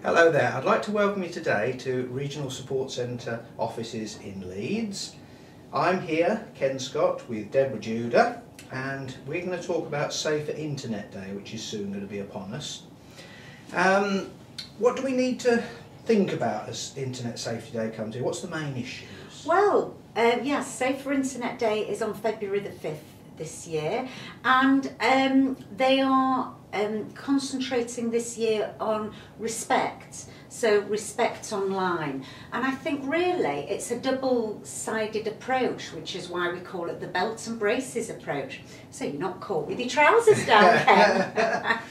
Hello there, I'd like to welcome you today to Regional Support Centre offices in Leeds. I'm here, Ken Scott, with Deborah Judah, and we're going to talk about Safer Internet Day, which is soon going to be upon us. What do we need to think about as Internet Safety Day comes in? What's the main issues? Well, yes, Safer Internet Day is on February the 5th this year, and they are concentrating this year on respect, so respect online. And I think really it's a double-sided approach, which is why we call it the belt and braces approach. So you're not caught with your trousers down,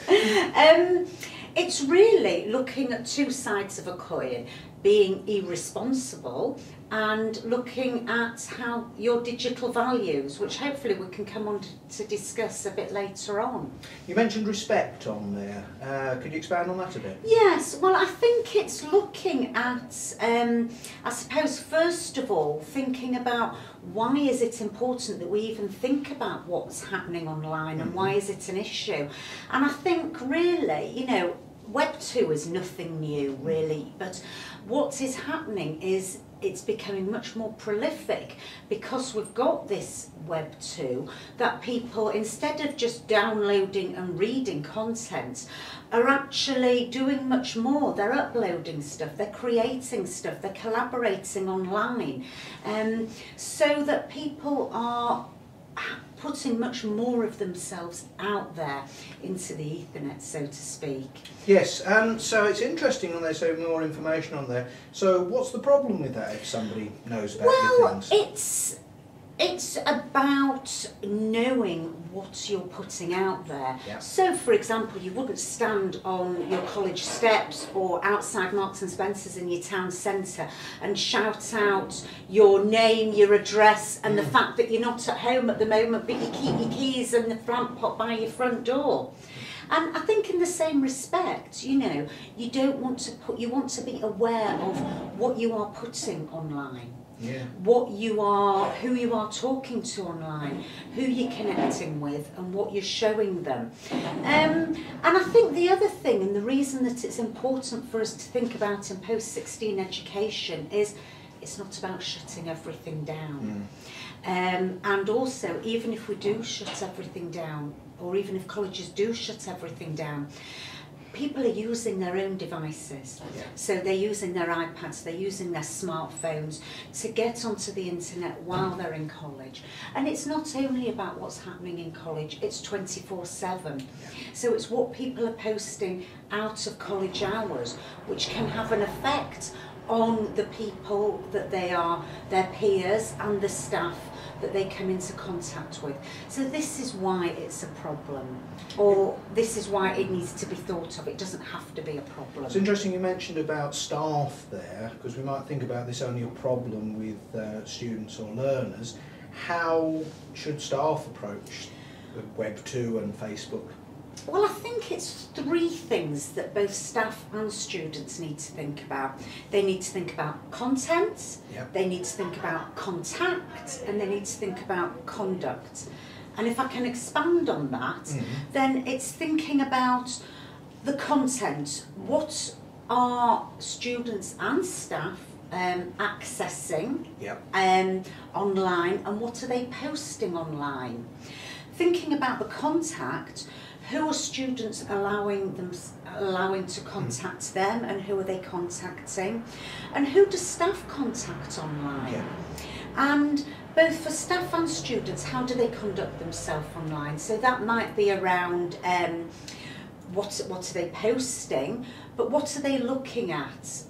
Ken. It's really looking at two sides of a coin, being irresponsible and looking at how your digital values, which hopefully we can come on to discuss a bit later on. You mentioned respect on there. Could you expand on that a bit? Yes, well, I think it's looking at, I suppose, first of all, thinking about why is it important that we even think about what's happening online and why is it an issue? And I think really, you know, Web 2 is nothing new really, but what is happening is it's becoming much more prolific because we've got this Web 2 that people, instead of just downloading and reading content, are actually doing much more. They're uploading stuff, they're creating stuff, they're collaborating online, so that people are putting much more of themselves out there into the Ethernet, so to speak. Yes, so it's interesting when they say more information on there. So what's the problem with that if somebody knows about your things? Well, it's about knowing what you're putting out there. Yeah. So, for example, you wouldn't stand on your college steps or outside Marks and Spencer's in your town centre and shout out your name, your address, and the fact that you're not at home at the moment, but you keep your keys and the plant pot by your front door. And I think in the same respect, you know, you don't want to you want to be aware of what you are putting online. Yeah. What you are, who you are talking to online, who you're connecting with, and what you're showing them. And I think the other thing, and the reason that it's important for us to think about in post-16 education, is it's not about shutting everything down. And also, even if we do shut everything down, or even if colleges do shut everything down, people are using their own devices. Yeah. So they're using their iPads, they're using their smartphones to get onto the internet while they're in college. And it's not only about what's happening in college, it's 24/7. So it's what people are posting out of college hours, which can have an effect on the people that they are, their peers and the staff that they come into contact with. So this is why it's a problem, or this is why it needs to be thought of. It doesn't have to be a problem. It's interesting you mentioned about staff there, because we might think about this only a problem with students or learners. How should staff approach Web 2 and Facebook? Well, I think it's three things that both staff and students need to think about. They need to think about content, they need to think about contact, and they need to think about conduct. And if I can expand on that, then it's thinking about the content. What are students and staff accessing online, and what are they posting online? Thinking about the contact, who are students allowing to contact them, and who are they contacting, and who does staff contact online? And both for staff and students, how do they conduct themselves online? So that might be around what are they posting, but what are they looking at?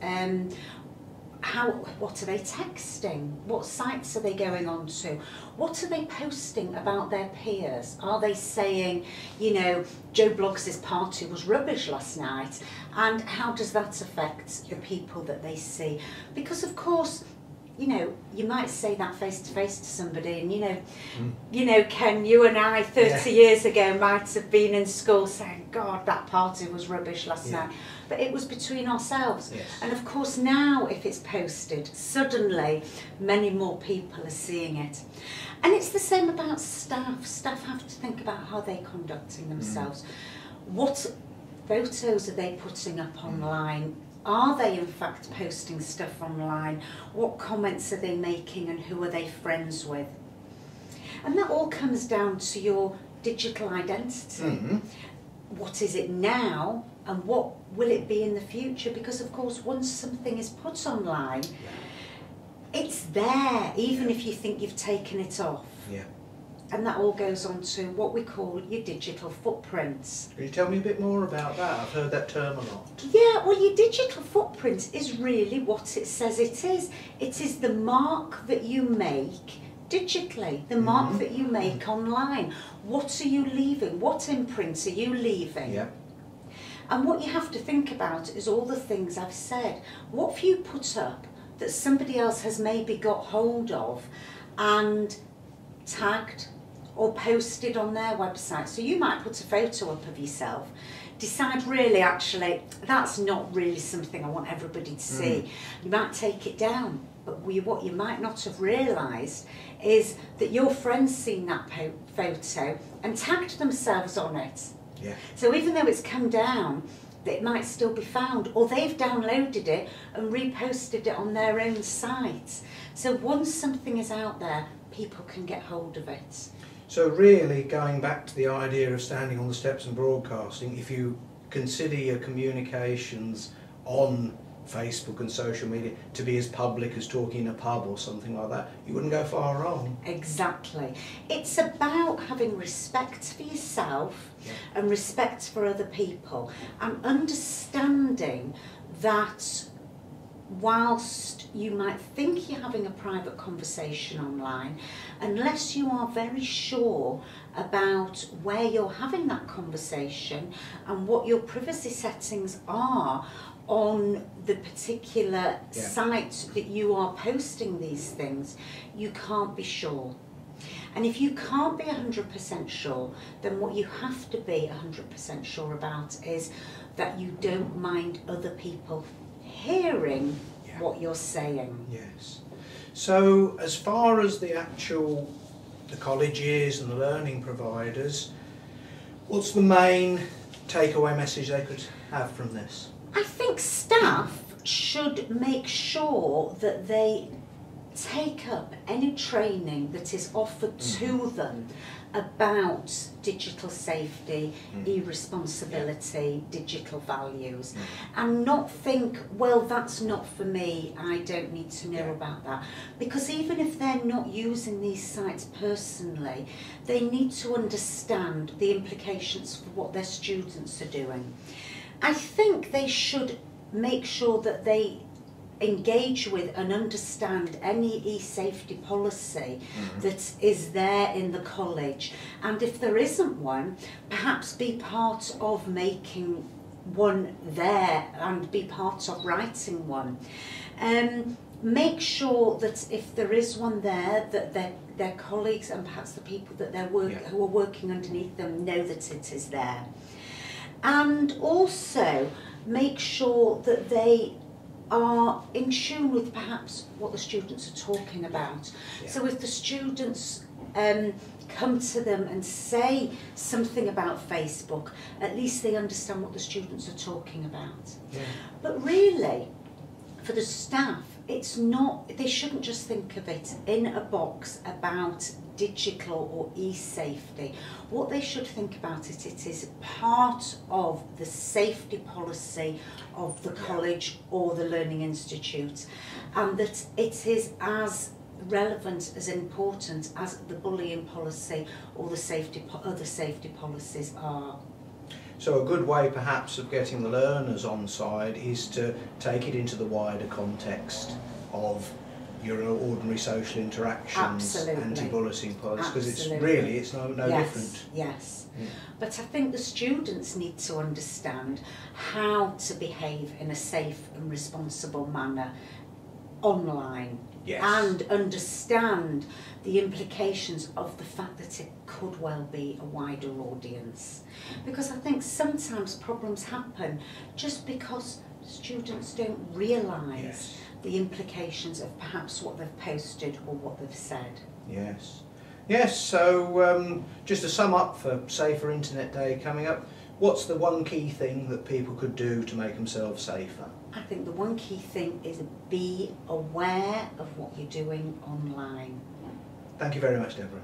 What are they texting? What sites are they going on to? What are they posting about their peers? Are they saying, you know, Joe Bloggs' party was rubbish last night? And how does that affect the people that they see? Because of course, you know, you might say that face to face to somebody, and you know, Ken, you and I 30 years ago might have been in school saying, God, that party was rubbish last night. But it was between ourselves. And of course now, if it's posted, suddenly many more people are seeing it. And it's the same about staff. Staff have to think about how they're conducting themselves. What photos are they putting up online? Are they in fact posting stuff online? What comments are they making and who are they friends with? And that all comes down to your digital identity. Mm-hmm. What is it now and what will it be in the future? Because of course once something is put online, it's there even if you think you've taken it off. Yeah. And that all goes on to what we call your digital footprints. Can you tell me a bit more about that? I've heard that term a lot. Yeah, well, your digital footprint is really what it says it is. It is the mark that you make digitally, the mark that you make online. What are you leaving? What imprint are you leaving? Yeah. And what you have to think about is all the things I've said. What have you put up that somebody else has maybe got hold of and tagged or posted on their website? So you might put a photo up of yourself, decide really actually that's not really something I want everybody to see. You might take it down, but what you might not have realised is that your friend's seen that photo and tagged themselves on it. Yeah. So even though it's come down, it might still be found, or they've downloaded it and reposted it on their own site. So once something is out there, people can get hold of it. So really, going back to the idea of standing on the steps and broadcasting, if you consider your communications on Facebook and social media to be as public as talking in a pub or something like that, you wouldn't go far wrong. Exactly. It's about having respect for yourself and respect for other people, and understanding that whilst you might think you're having a private conversation online, unless you are very sure about where you're having that conversation and what your privacy settings are on the particular site that you are posting these things, you can't be sure. And if you can't be 100% sure, then what you have to be 100% sure about is that you don't mind other people hearing what you're saying. Yes. So as far as the colleges and the learning providers, what's the main takeaway message they could have from this? I think staff should make sure that they take up any training that is offered to them about digital safety, e-responsibility, digital values, and not think, well, that's not for me, I don't need to know about that. Because even if they're not using these sites personally, they need to understand the implications for what their students are doing. I think they should make sure that they engage with and understand any e-safety policy that is there in the college, and if there isn't one, perhaps be part of making one there and be part of writing one. Make sure that if there is one there, that their colleagues and perhaps the people that who are working underneath them know that it is there. And also make sure that they are in tune with perhaps what the students are talking about. So if the students come to them and say something about Facebook, at least they understand what the students are talking about. But really, for the staff, it's not, they shouldn't just think of it in a box about digital or e-safety. What they should think about it, it is part of the safety policy of the college or the learning institute, and that it is as relevant, as important as the bullying policy or the other safety policies are. So a good way perhaps of getting the learners on side is to take it into the wider context of your ordinary social interactions, anti-bullying policies, because it's really, it's no different. Yes, but I think the students need to understand how to behave in a safe and responsible manner online, and understand the implications of the fact that it could well be a wider audience. Because I think sometimes problems happen just because students don't realise the implications of perhaps what they've posted or what they've said. Yes, so just to sum up for Safer Internet Day coming up, What's the one key thing that people could do to make themselves safer? I think the one key thing is be aware of what you're doing online. Thank you very much, Deborah.